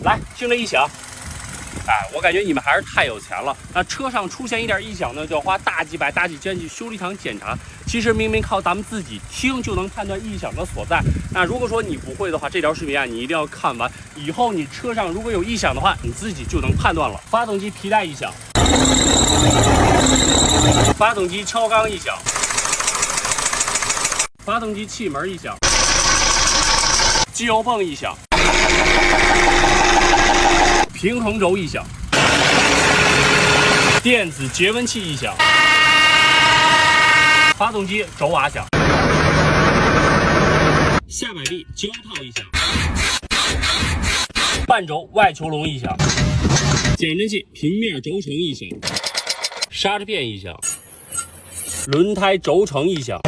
来，听这一响。哎，我感觉你们还是太有钱了。那车上出现一点异响呢，就要花大几百、大几千去修理厂检查。其实明明靠咱们自己听就能判断异响的所在。那如果说你不会的话，这条视频啊，你一定要看完。以后你车上如果有异响的话，你自己就能判断了。发动机皮带异响，发动机敲缸异响，发动机气门异响，机油泵异响。平衡轴异响，电子节温器异响，发动机轴瓦响，下摆臂胶套异响，半轴外球笼异响，减震器平面轴承异响，刹车片异响，轮胎轴承异响。